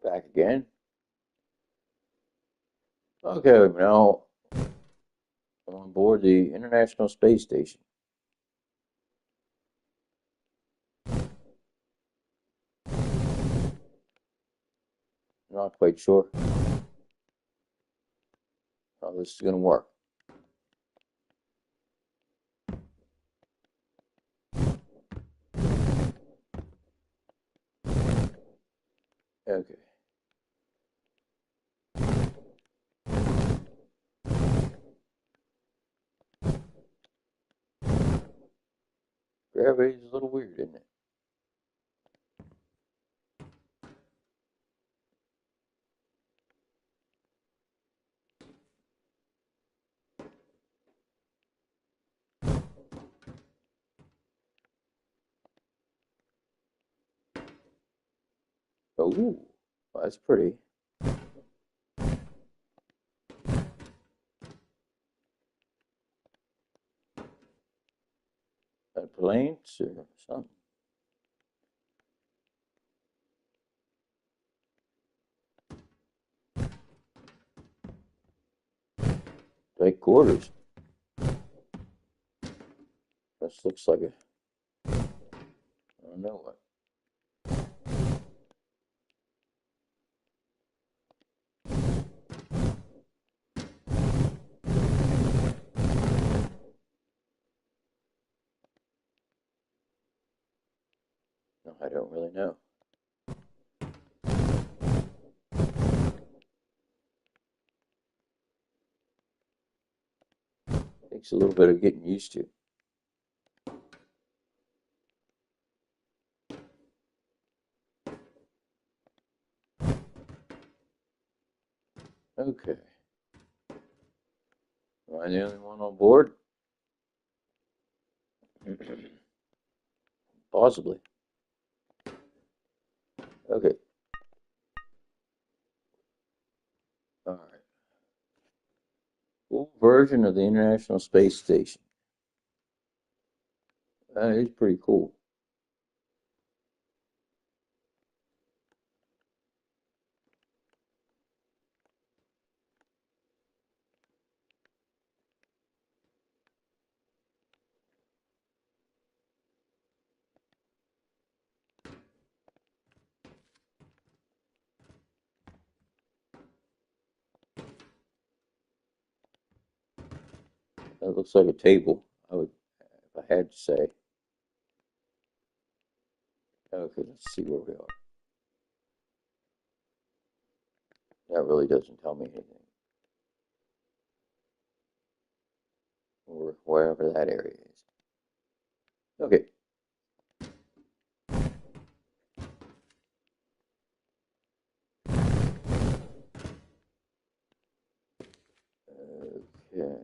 Back again. Okay, now I'm on board the International Space Station. Not quite sure how this is going to work. Okay. Gravity is a little weird, isn't it? Oh, that's pretty. A plane or something. Like quarters. This looks like a, I don't know what. No, I don't really know. Takes a little bit of getting used to. Okay. Am I the only one on board? Possibly. Okay. All right. Full version of the International Space Station. That is pretty cool. That looks like a table. I would, if I had to say. Okay, let's see where we are. That really doesn't tell me anything. Or wherever that area is. Okay. Okay.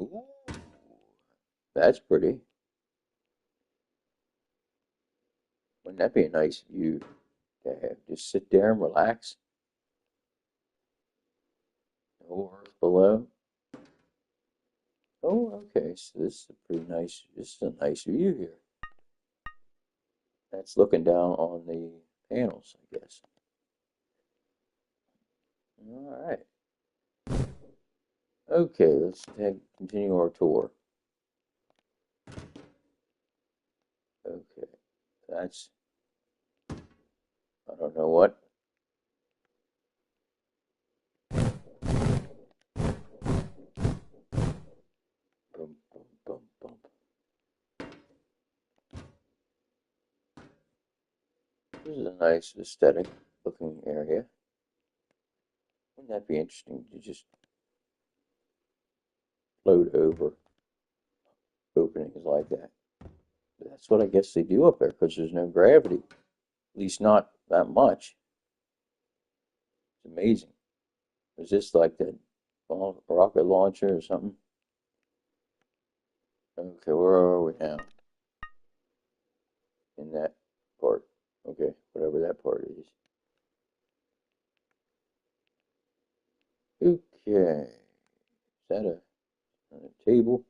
Ooh, that's pretty. Wouldn't that be a nice view to have? Just sit there and relax. No earth below. Oh, okay. So this is a pretty nice, just a nice view here. That's looking down on the panels, I guess. All right. Okay, let's continue our tour. Okay, that's, I don't know what. Boom, boom, boom, boom. This is a nice aesthetic looking area. Wouldn't that be interesting to just float over openings like that? But that's what I guess they do up there because there's no gravity, at least not that much. It's amazing. Is this like the rocket launcher or something? Okay, where are we now? In that part. Okay, whatever that part is. Okay. Is that a table?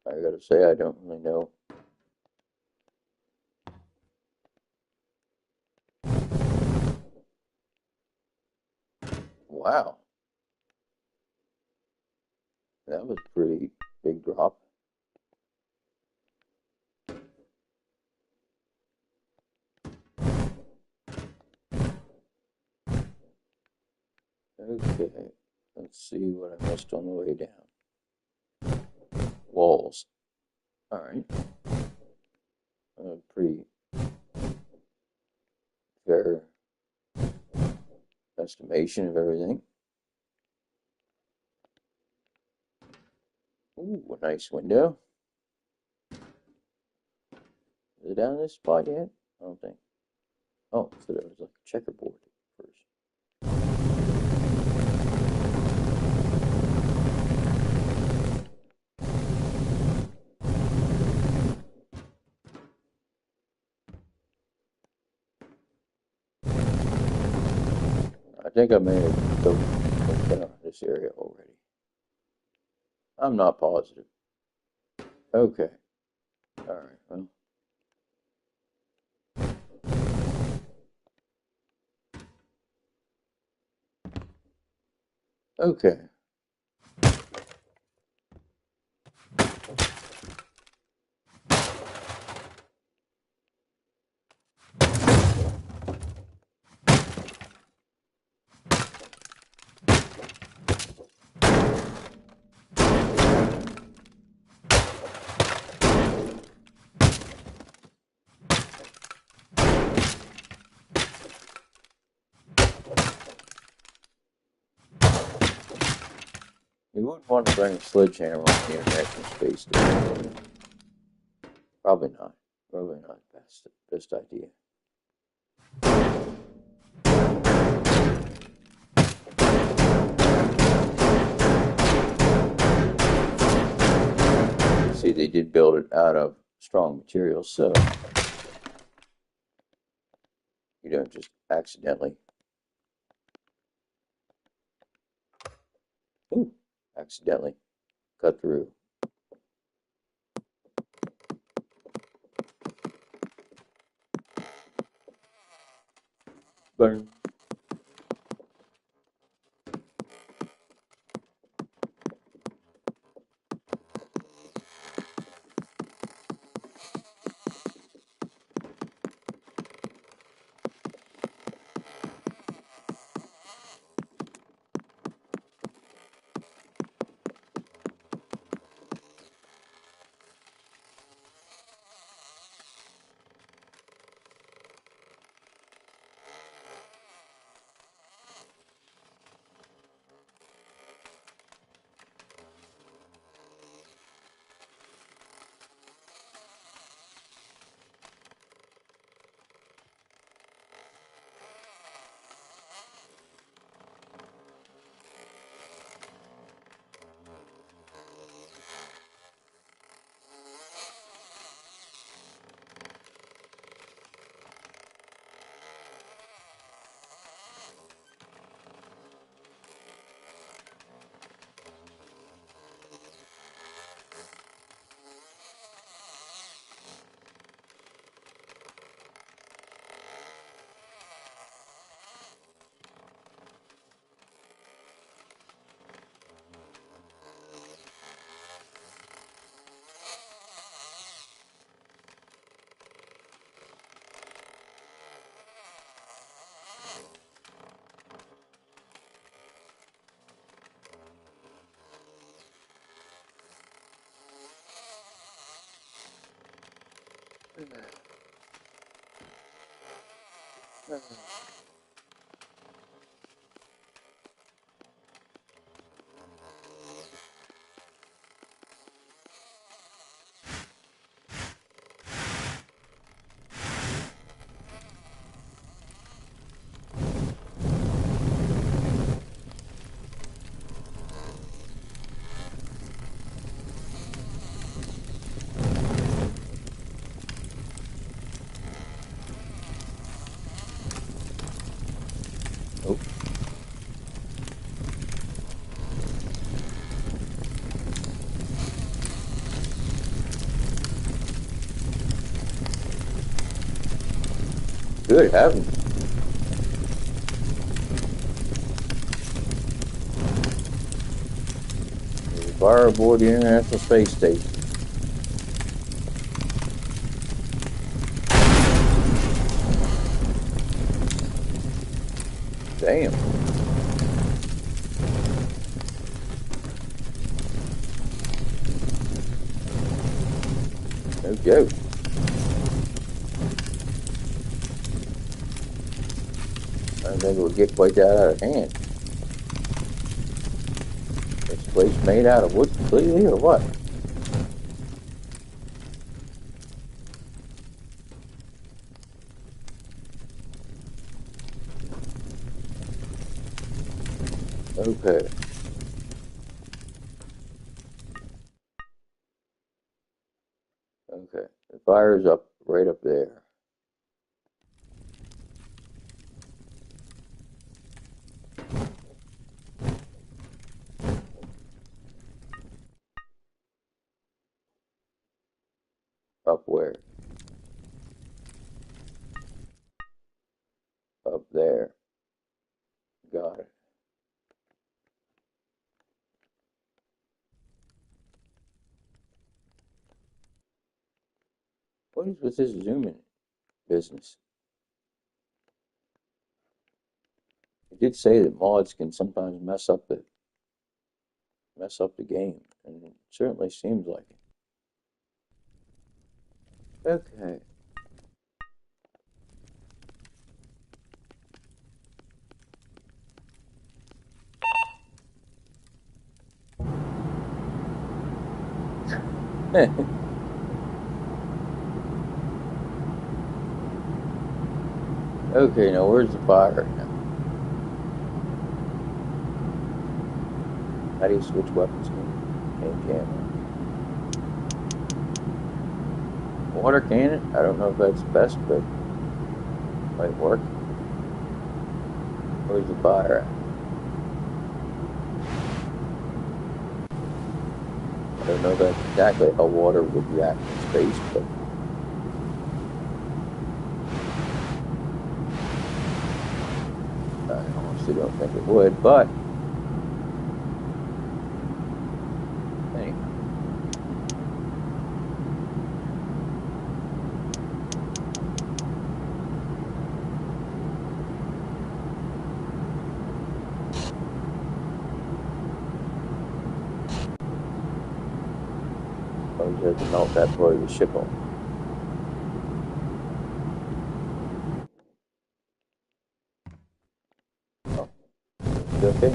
I gotta say, I don't really know. Wow, that was a pretty big drop. Okay, let's see what I missed on the way down. Walls. All right. Pretty fair estimation of everything. Ooh, a nice window. Is it down this spot yet? I don't think. Oh, so there was like a checkerboard first. I think I may have been on this area already. I'm not positive. Okay. All right. Well. Okay. You wouldn't want to bring a sledgehammer on the International Space Station. Probably not. Probably not the best idea. See, they did build it out of strong materials, so you don't just accidentally cut through. Burn. Good heavens. There's a fire aboard the International Space Station. Damn. No joke. I don't think it would get quite that out of hand. This place made out of wood completely or what? Okay. Okay. The fire's up right up there. Up where? Up there. Got it. What is with this zooming business? It did say that mods can sometimes mess up the game, and it certainly seems like it. Okay. Okay, now where's the fire now? How do you switch weapons? Change ammo. Water cannon? I don't know if that's best, but it might work. Where's the fire at? I don't know if that's exactly how water would react in space, but I honestly don't think it would. But anyway, I just have to melt that part of the ship off. Oh, okay.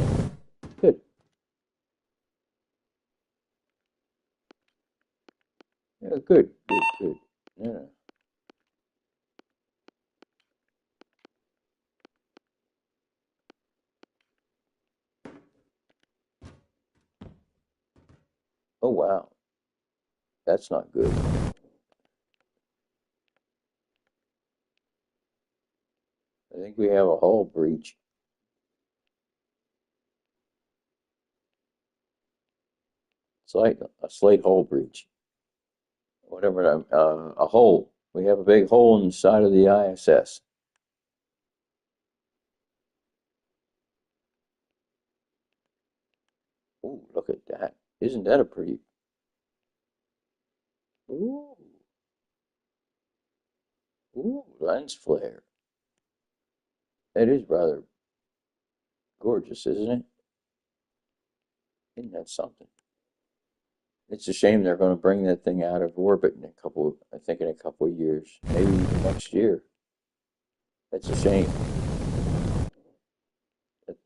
Good. Yeah, good. Good. Good. Yeah. Oh wow, that's not good. I think we have a hull breach. A slight hull breach. Whatever. A hole. We have a big hole in the side of the ISS. Ooh, look at that. Isn't that a pretty? Ooh, ooh, lens flare. That is rather gorgeous, isn't it? Isn't that something? It's a shame they're going to bring that thing out of orbit I think in a couple of years, maybe even next year. That's a shame.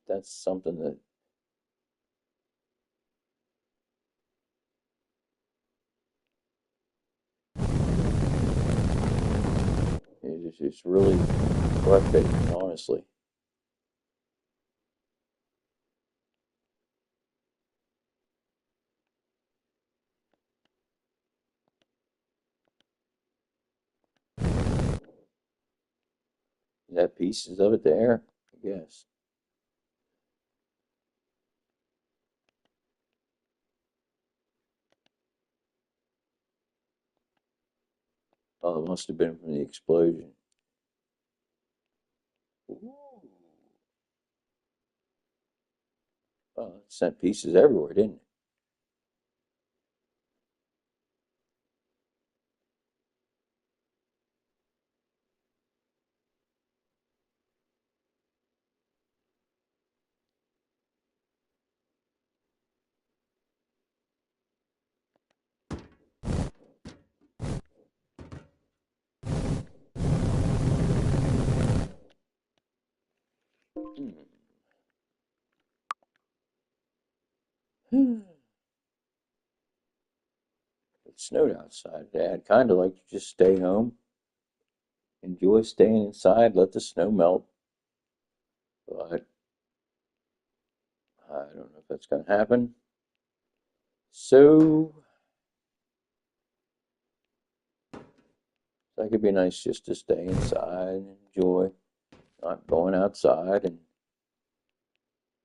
That's something that is just really breathtaking, honestly. Is that pieces of it there? I guess. Oh, it must have been from the explosion. Oh, it sent pieces everywhere, didn't it? Hmm. It snowed outside today. I'd kind of like to just stay home, enjoy staying inside, let the snow melt, but I don't know if that's going to happen. So, that could be nice just to stay inside and enjoy not going outside and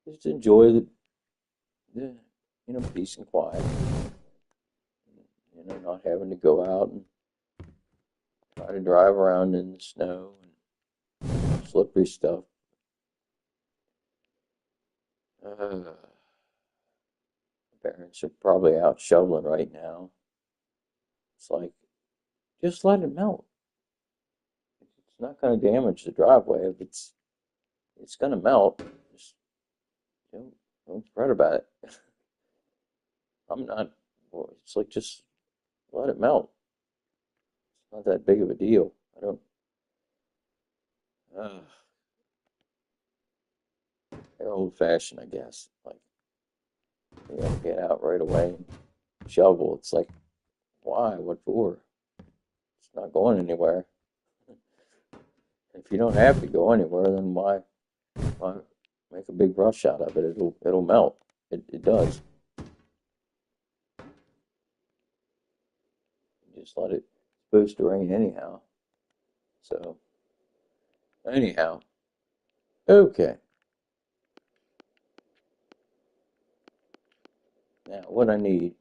just enjoy the peace and quiet. Not having to go out and try to drive around in the snow and slippery stuff. Uh, Parents are probably out shoveling right now. It's like, just let it melt. It's not going to damage the driveway. If it's going to melt. Just don't fret about it. I'm not. Well, it's like just let it melt. It's not that big of a deal. I don't. Uh, they're old fashioned, I guess. Like you gotta get out right away and shovel. It's like, why? What for? It's not going anywhere. If you don't have to go anywhere, then why make a big rush out of it? It'll melt. It does. You just let it. It's supposed to rain anyhow. So anyhow, okay. Now what I need.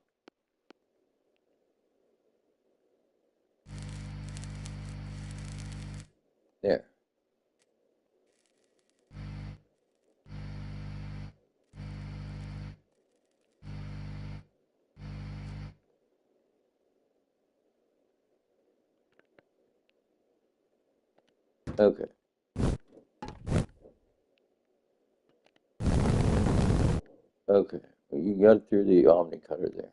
There. Okay. Okay. Well, you got it through the Omni cutter there.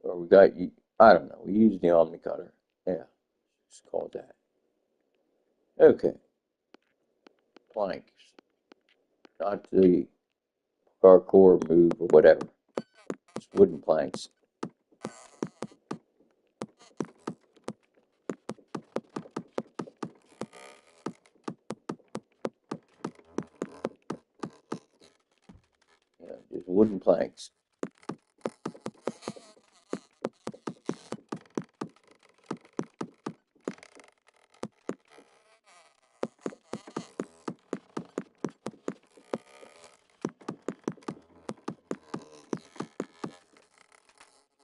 Or we got you. I don't know. We use the Omni cutter. Yeah. Just call it that. Okay. Planks. Not the parkour move or whatever. It's wooden planks. Yeah, just wooden planks.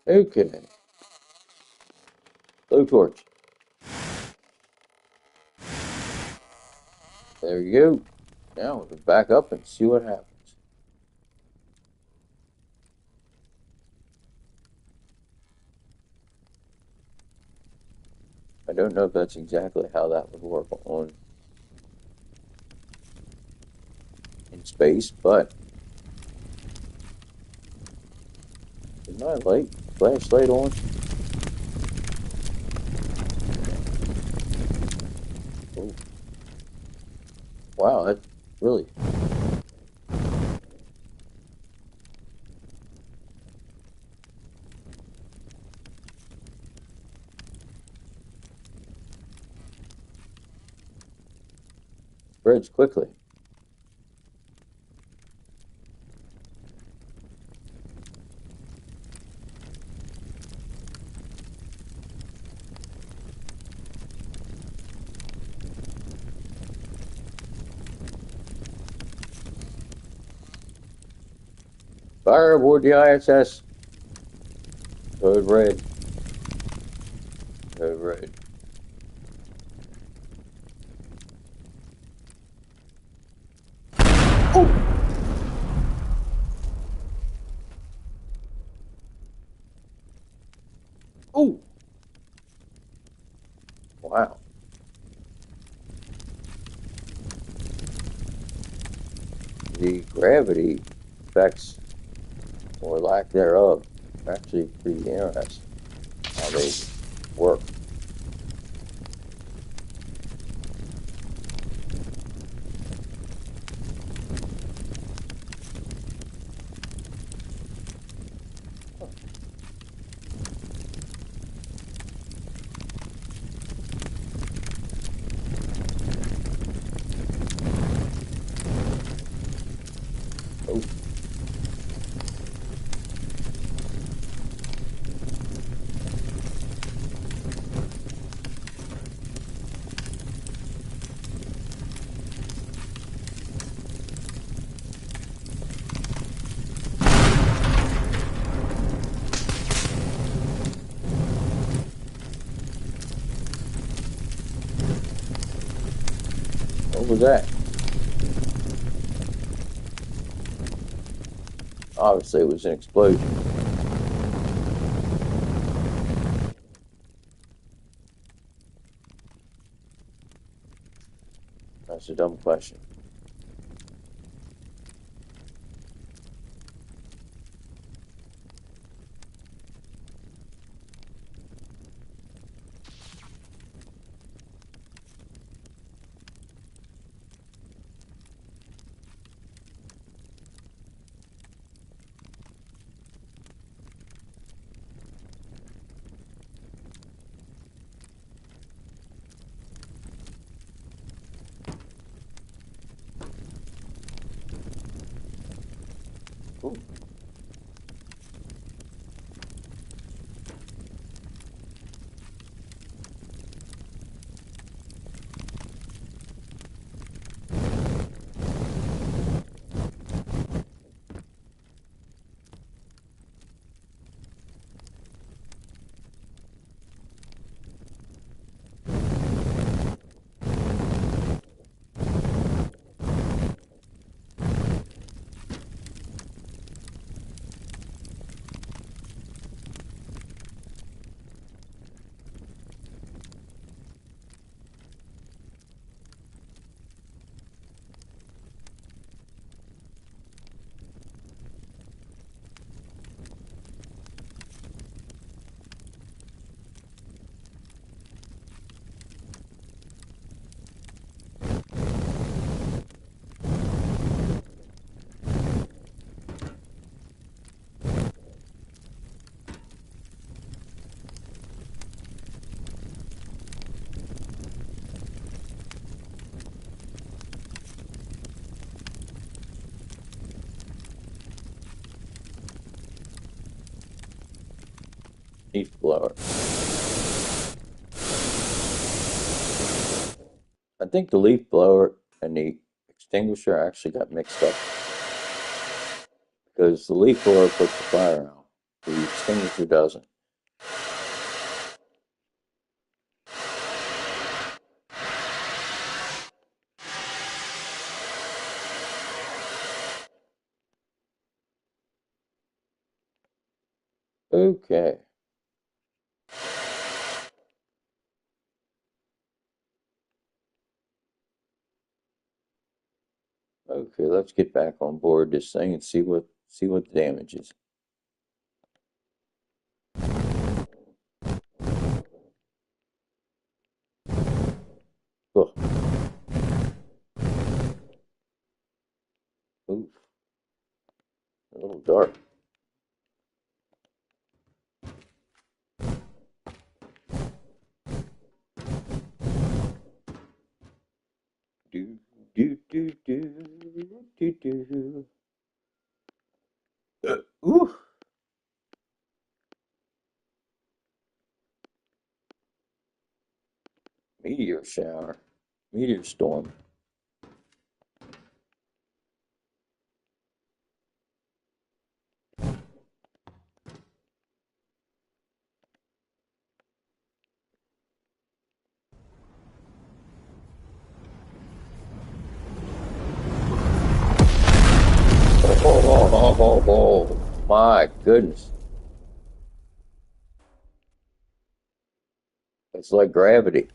Okay. Blowtorch. There you go. Now we can back up and see what happens. I don't know if that's exactly how that would work on in space, but is my flashlight on? Oh, wow, that really spreads quickly. Fire aboard the ISS. Code red. Code red. Oh! Wow. The gravity effects, or lack thereof, are actually pretty interesting how they work. Oh, what was that? Obviously, it was an explosion. That's a dumb question. Ooh. Leaf blower. I think the leaf blower and the extinguisher actually got mixed up because the leaf blower puts the fire out, the extinguisher doesn't. Okay. Okay, let's get back on board this thing and see what the damage is. Oh, oof, a little dark. Do do do do do do. Ooh, meteor shower, meteor storm. Oh, my goodness. It's like gravity.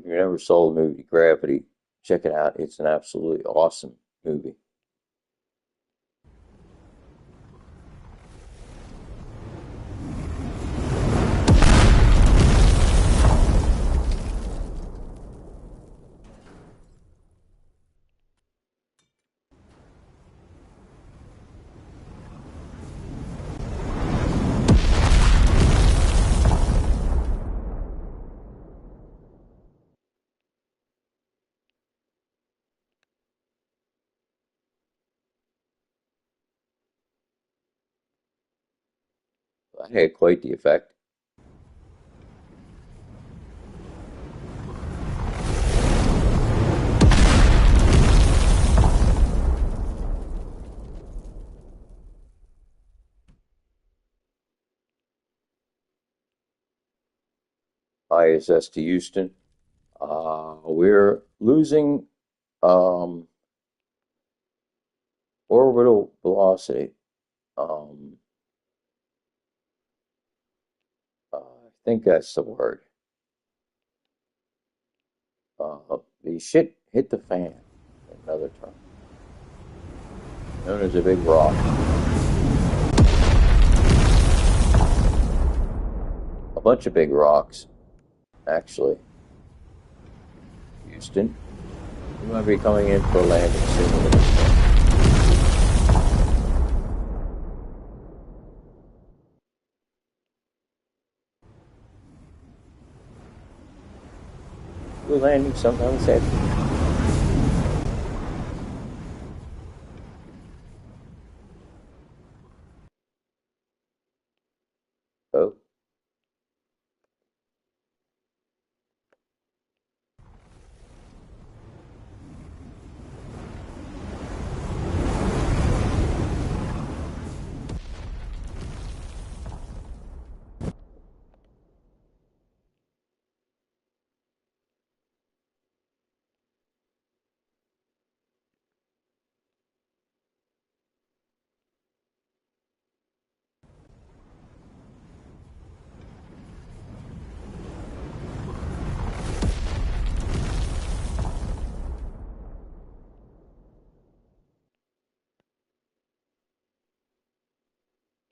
you never saw the movie Gravity, check it out. It's an absolutely awesome movie. That had quite the effect. ISS to Houston. We're losing um, orbital velocity. Um, I think that's the word. The shit hit the fan. Another term, known as a big rock. A bunch of big rocks, actually. Houston, we might be coming in for a landing soon. We're landing sometime this afternoon. Oh,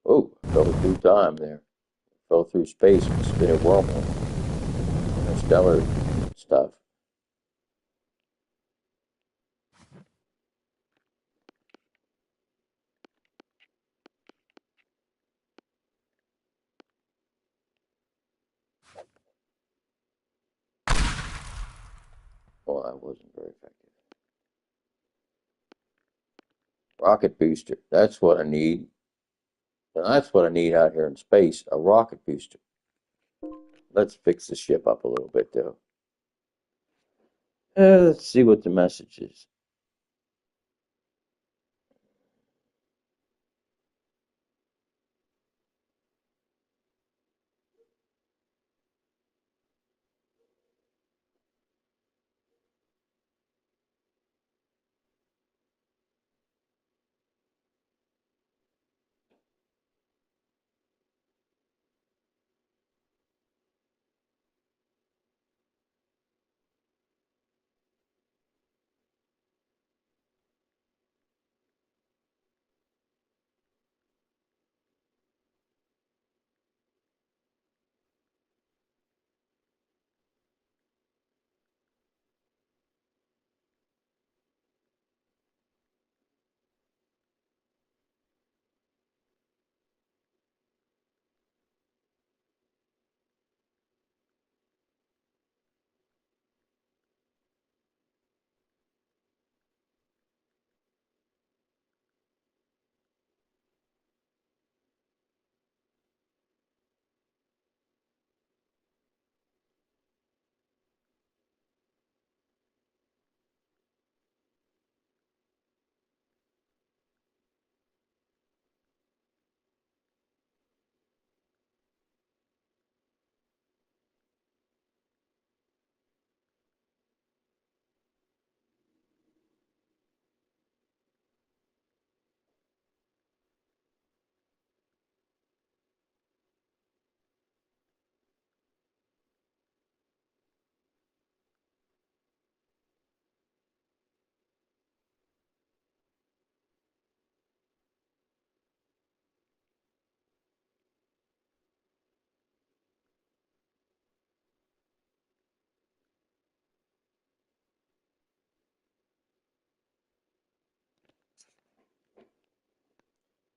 oh, fell through time there. Fell through space and spin a wormhole. Interstellar stuff. Well, that wasn't very effective. Rocket booster. That's what I need. And that's what I need out here in space, a rocket booster. Let's fix the ship up a little bit, though. Let's see what the message is.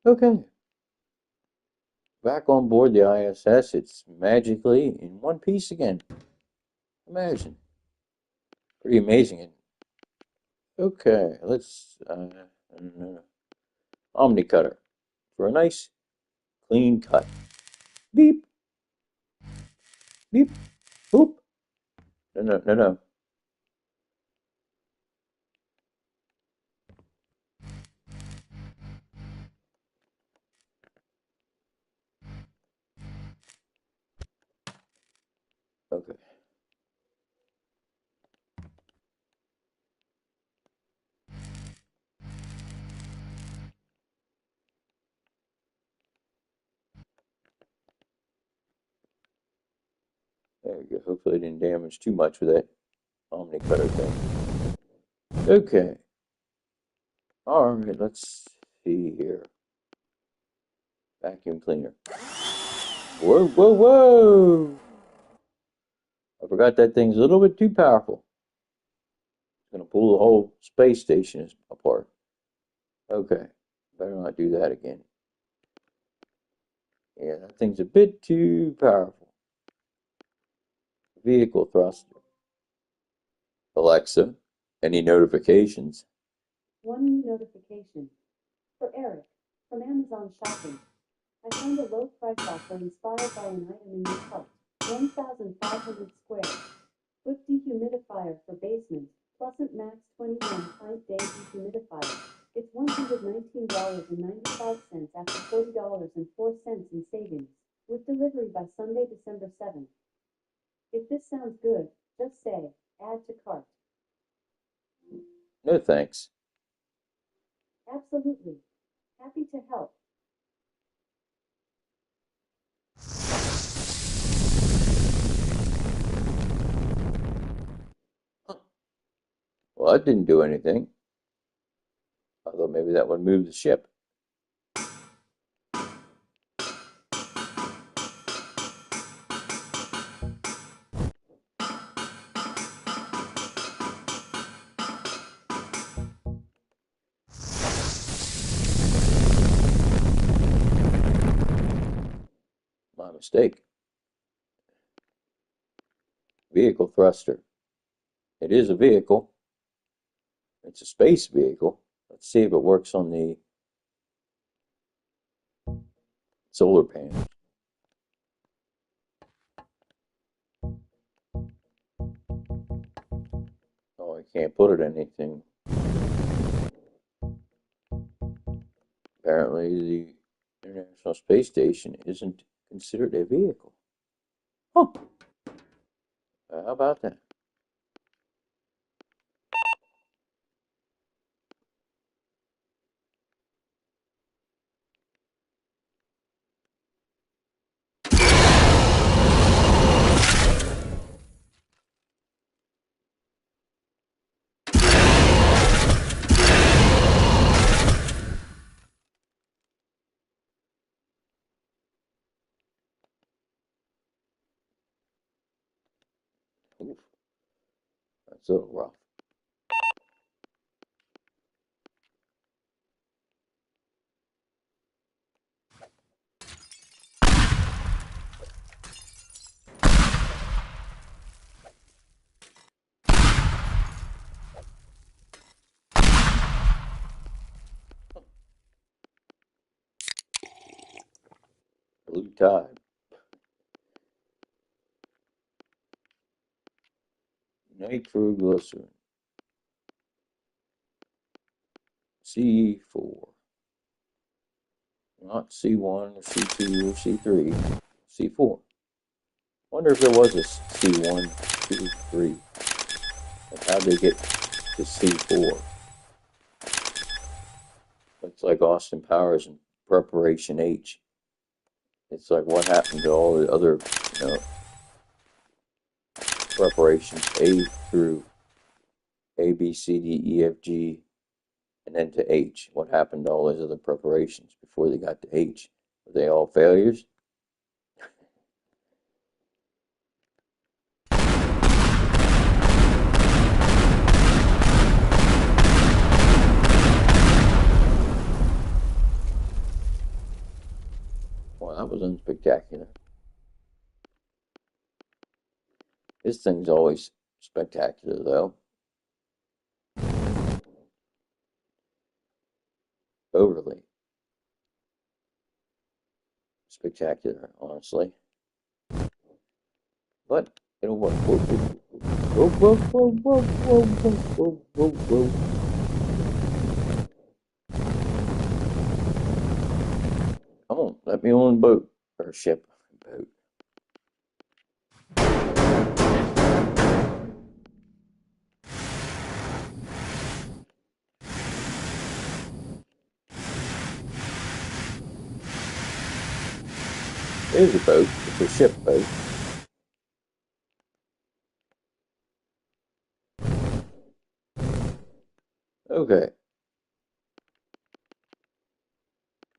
Okay, back on board the ISS. It's magically in one piece again. Imagine. Pretty amazing. Okay, let's Omni cutter for a nice clean cut. Beep, beep, boop. No, no, no, no. Okay. There we go. Hopefully I didn't damage too much with that Omni cutter thing. Okay. All right, let's see here. Vacuum cleaner. Whoa, whoa, whoa! I forgot that thing's a little bit too powerful. It's gonna pull the whole space station apart. Okay, better not do that again. Yeah, that thing's a bit too powerful. Vehicle thruster. Alexa, any notifications? One new notification. For Eric, from Amazon Shopping. I found a low price offer inspired by an item in your cart. 1,500 square foot dehumidifier for basement, Plusant Max 21 pint day dehumidifier. It's $119.95 after $40.04 in savings, with delivery by Sunday, December 7th. If this sounds good, just say, add to cart. No thanks. Absolutely. Happy to help. Well, that didn't do anything. I thought maybe that would move the ship. My mistake. Vehicle thruster. It is a vehicle. It's a space vehicle. Let's see if it works on the solar panels. Oh, I can't put it in anything. Apparently, the International Space Station isn't considered a vehicle. Huh. How about that? Oof, that's a little rough. Blue tide. Nitroglycerin. C4. Not C1 or C2 or C3. C4. Wonder if there was a C1, 2, 3. Like how'd they get to C4? Looks like Austin Powers in Preparation H. It's like what happened to all the other, preparations A through A, B, C, D, E, F, G, and then to H. What happened to all those other preparations before they got to H? Were they all failures? This thing's always spectacular, though. Overly spectacular, honestly. But it'll work. Whoa, whoa, whoa, whoa, whoa, whoa, whoa, whoa, whoa, whoa. Come on, let me on boat. Or ship. Boat. It is a boat. It's a ship boat. Okay.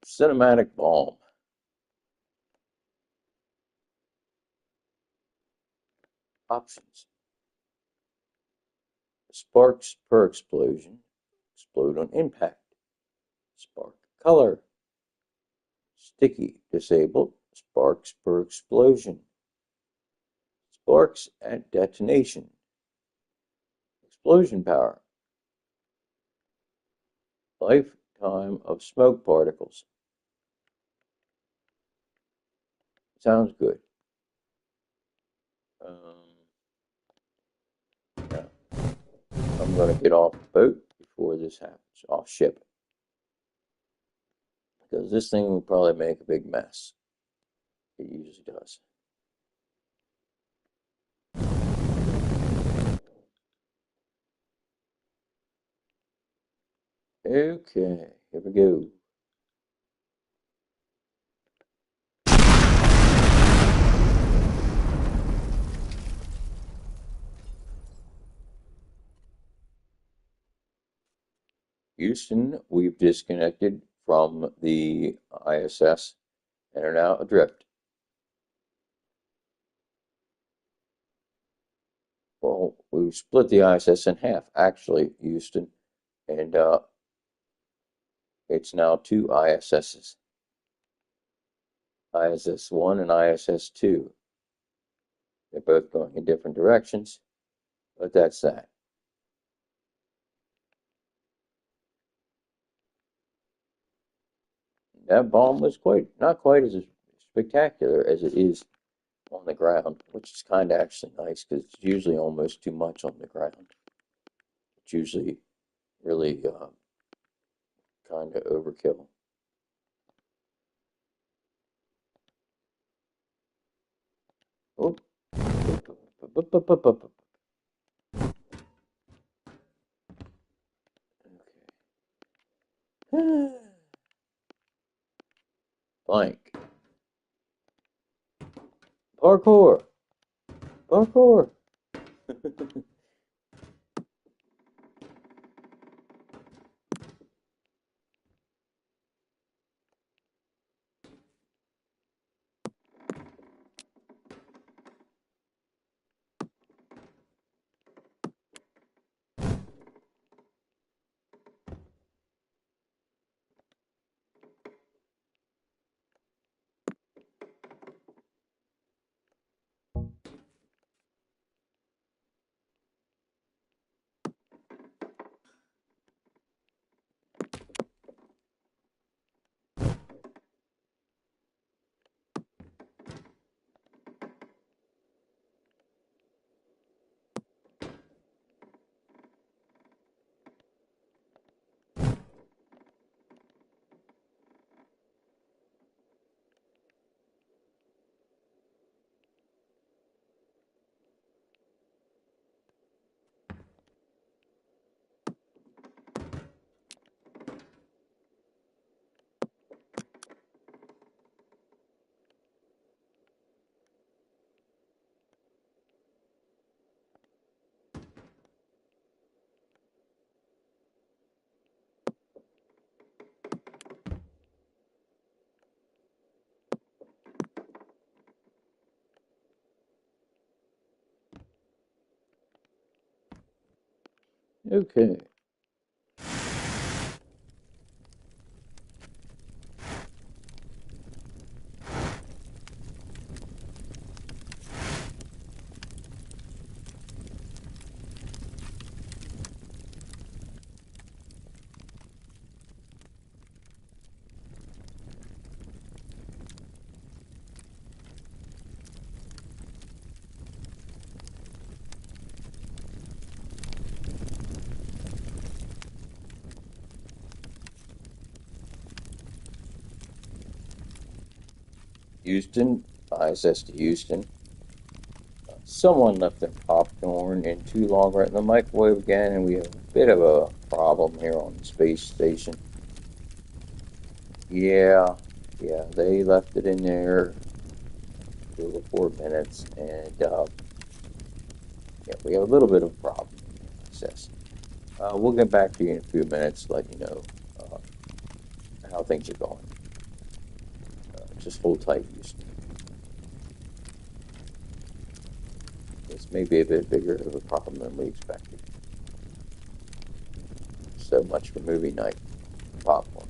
Cinematic bomb. Options. Sparks per explosion. Explode on impact. Spark color. Sticky. Disabled. Sparks per explosion. Sparks at detonation. Explosion power. Lifetime of smoke particles. Sounds good. Yeah. I'm going to get off the boat before this happens. Off ship. Because this thing will probably make a big mess. It usually does. Okay, here we go. Houston, we've disconnected from the ISS and are now adrift. Well, we've split the ISS in half, actually, Houston, and it's now two ISSs, ISS 1 and ISS 2. They're both going in different directions, but that's that. That bomb was not quite as spectacular as it is on the ground, which is kind of actually nice because it's usually almost too much on the ground. It's usually really kind of overkill. Oh, okay. Blank. Parkour. Parkour. Okay. Houston, ISS to Houston. Someone left their popcorn in too long right in the microwave again, and we have a bit of a problem here on the space station. Yeah, they left it in there for over 4 minutes, and yeah, we have a little bit of a problem in the ISS. We'll get back to you in a few minutes, let you know uh, how things are going. Just hold tight, Houston. This may be a bit bigger of a problem than we expected. So much for movie night popcorn.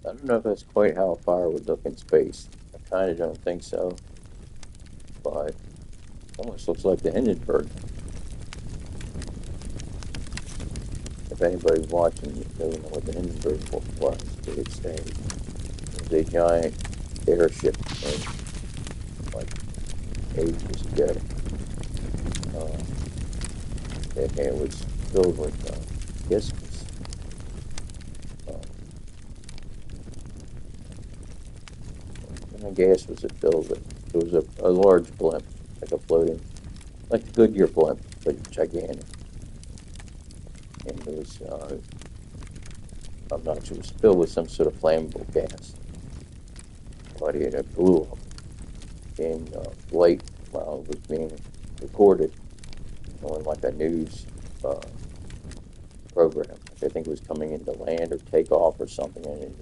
I don't know if that's quite how a fire would look in space. I kind of don't think so, but it almost looks like the Hindenburg. If anybody's watching, you doesn't know what the Hindenburg was, it's a giant airship thing, like ages ago. And it was filled with, I guess it was, what kind of gas was it filled with? It was a large blimp, like a floating, like the Goodyear blimp, but gigantic. And it was, I'm not sure, it was filled with some sort of flammable gas. But it blew up in flight while it was being recorded on like a news program. I think it was coming into land or takeoff or something, and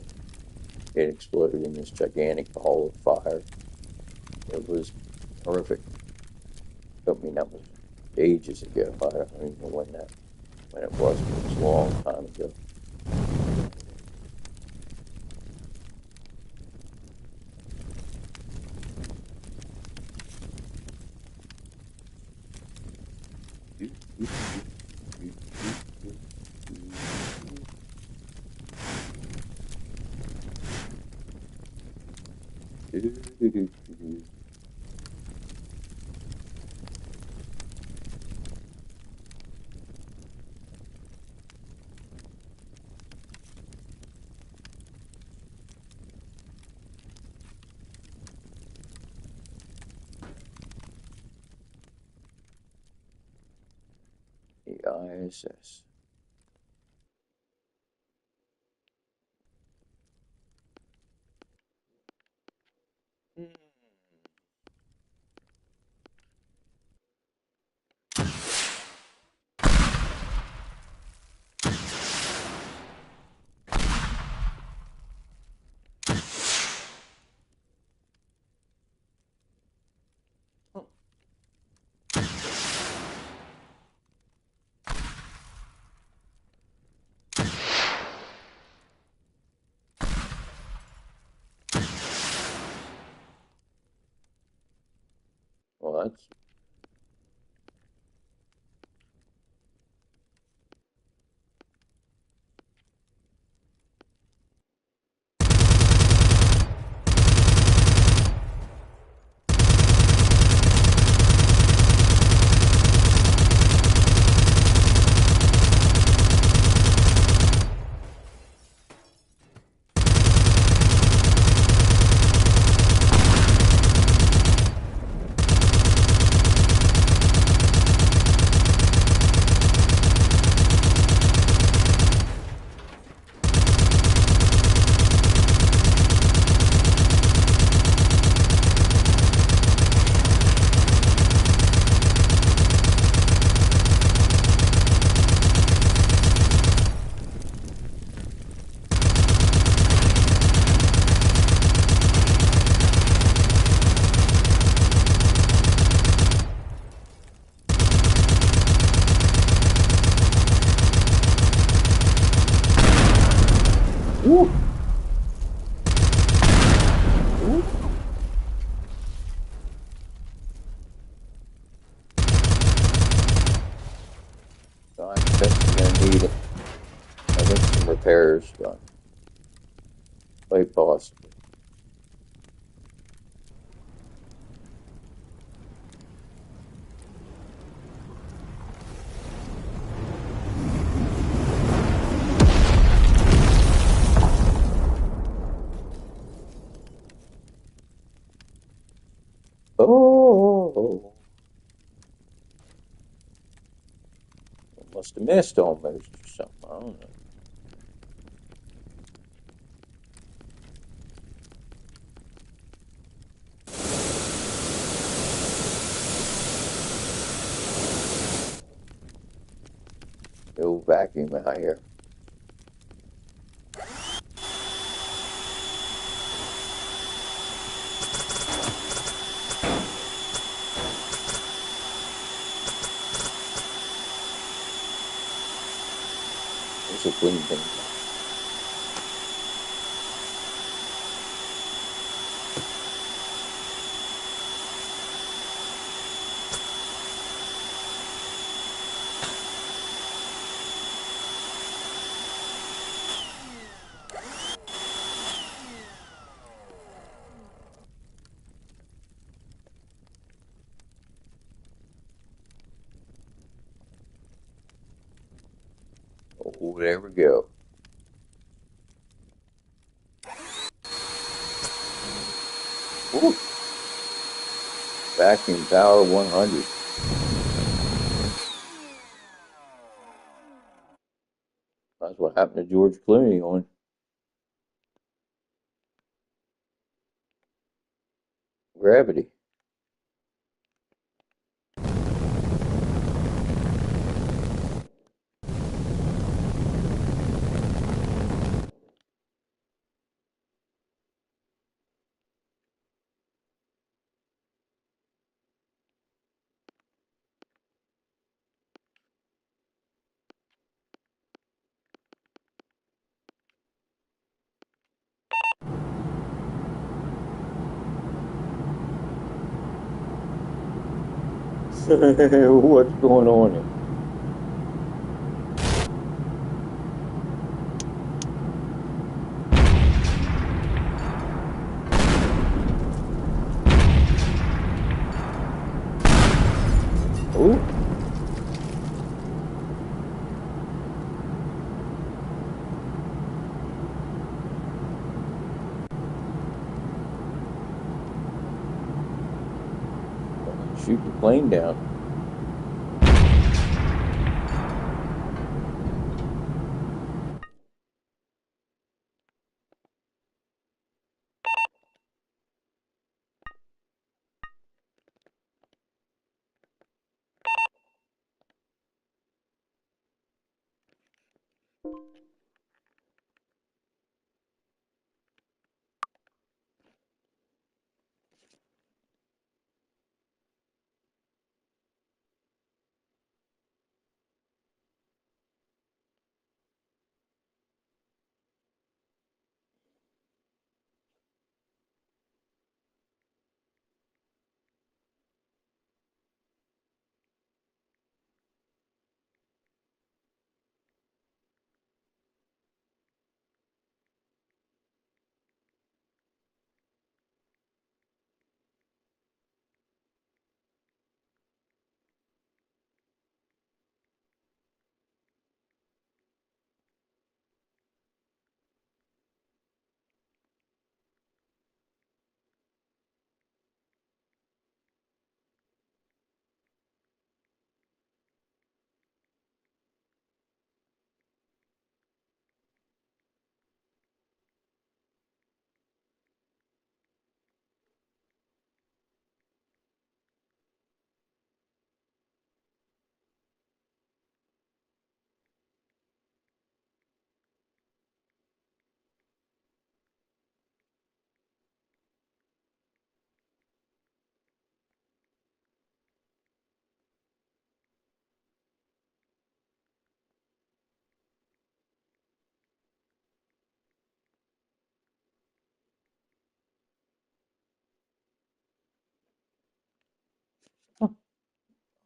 it exploded in this gigantic ball of fire. It was horrific. I mean, that was ages ago. I don't even know when it was, but it was a long time ago. The ISS. Well, that's Woo! Woo! I think we're gonna need, I think, some repairs done. Quite possibly. Oh, must have missed almost or something. I don't know. The old vacuum out here. This will clean things up. Oh, there we go. Ooh, vacuum power 100. That's what happened to George Clooney on Gravity. What's going on here? Ooh, shoot the plane down.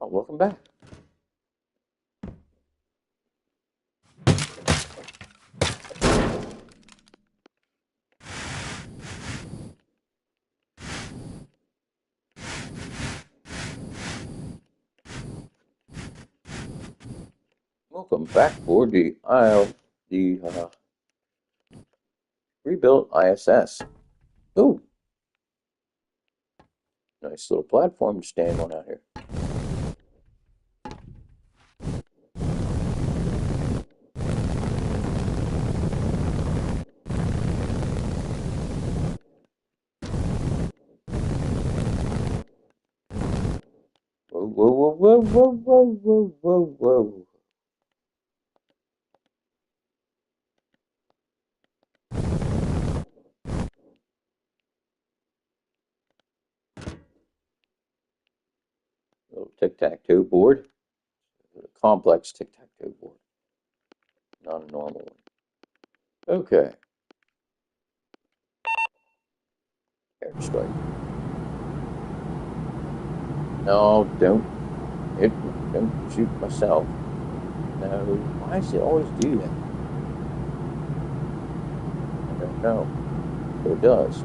Oh, welcome back. Welcome back aboard the rebuilt ISS. Ooh, nice little platform to stand on out here. Whoa, whoa, whoa, whoa, whoa, whoa, whoa, whoa. Little tic-tac-toe board. A complex tic-tac-toe board, not a normal one. Okay. Airstrike. No, don't shoot myself. No, why does it always do that? I don't know, but it does.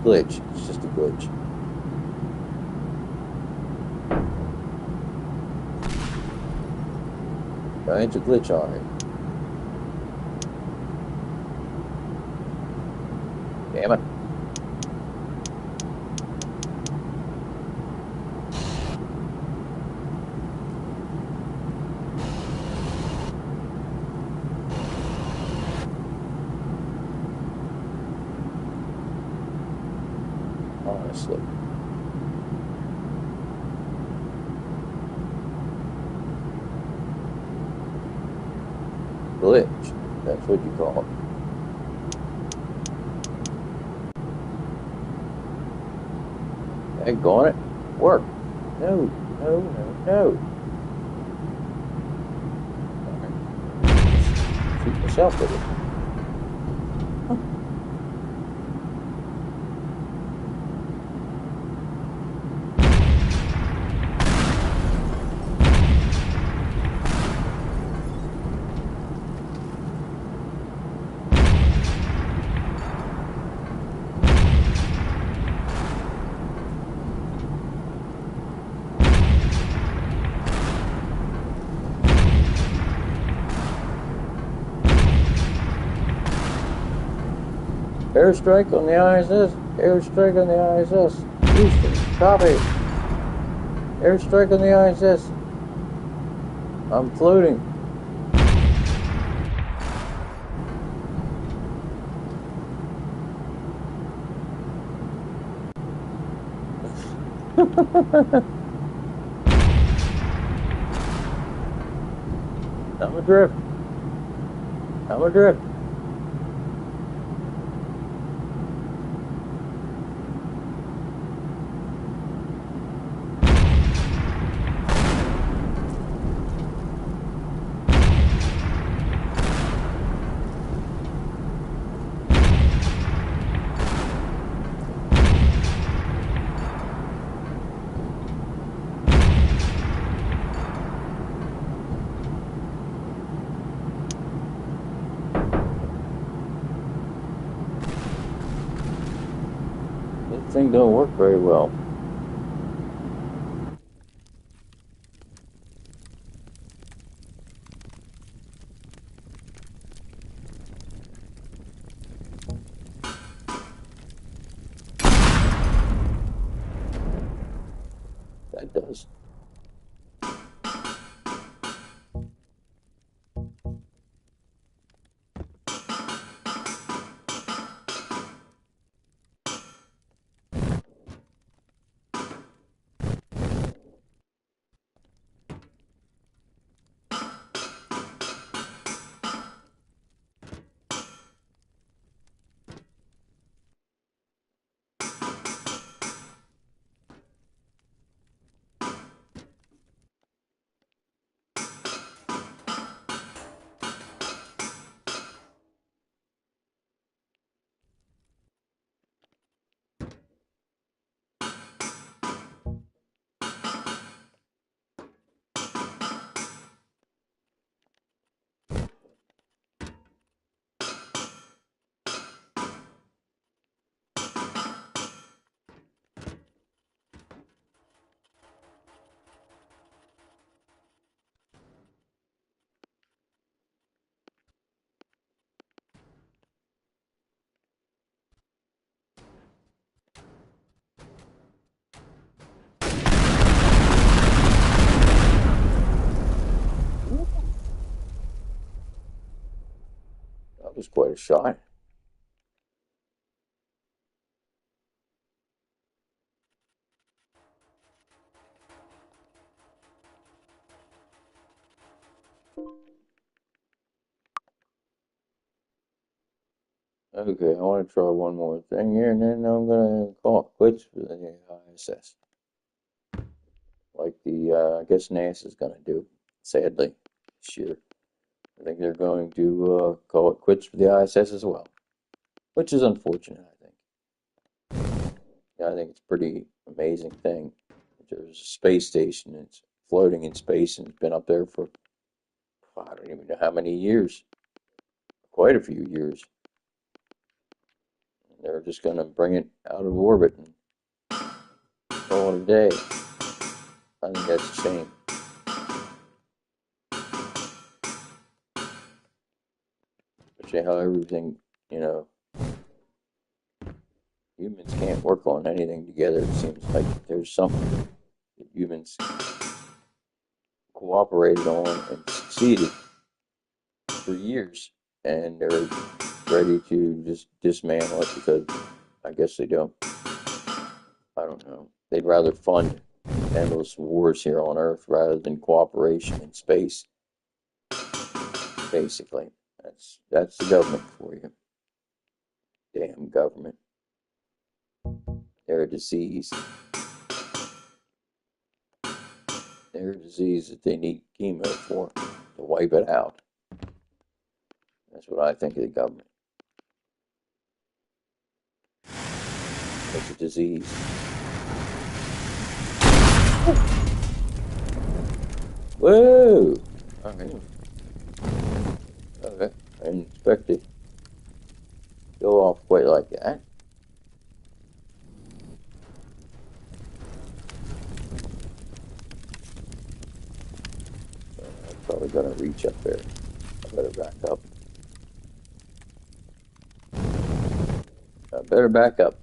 Glitch. It's just a glitch. It's a glitch on it. Damn it. Honestly. Glitch. That's what you call it. Daggone it. Work. No, no, no, no. Shoot myself with it. Airstrike on the ISS. Airstrike on the ISS. Houston, copy. Airstrike on the ISS. I'm floating. I'm adrift. I'm adrift. That thing don't work very well. That does. That was quite a shot. Okay, I want to try one more thing here, and then I'm gonna call it quits for the ISS, like the I guess NASA's gonna do. Sadly, this year, I think they're going to call it quits for the ISS as well, which is unfortunate. I think. Yeah, I think it's a pretty amazing thing. There's a space station. It's floating in space, and it's been up there for I don't even know how many years, quite a few years. And they're just gonna bring it out of orbit and call it a day. I think that's a shame. Especially how everything, you know, humans can't work on anything together. It seems like there's something that humans cooperated on and succeeded for years, and they're ready to just dismantle it because I guess they don't. I don't know. They'd rather fund endless wars here on Earth rather than cooperation in space. Basically, that's the government for you. Damn government. They're a disease. They're a disease that they need chemo for to wipe it out. That's what I think of the government. It's a disease. Whoa! Alright. Okay. I didn't expect it to go off quite like that. I'm probably gonna reach up there. I better back up. I better back up.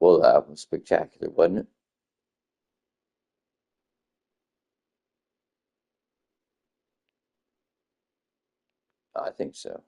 Well, that was spectacular, wasn't it? I think so.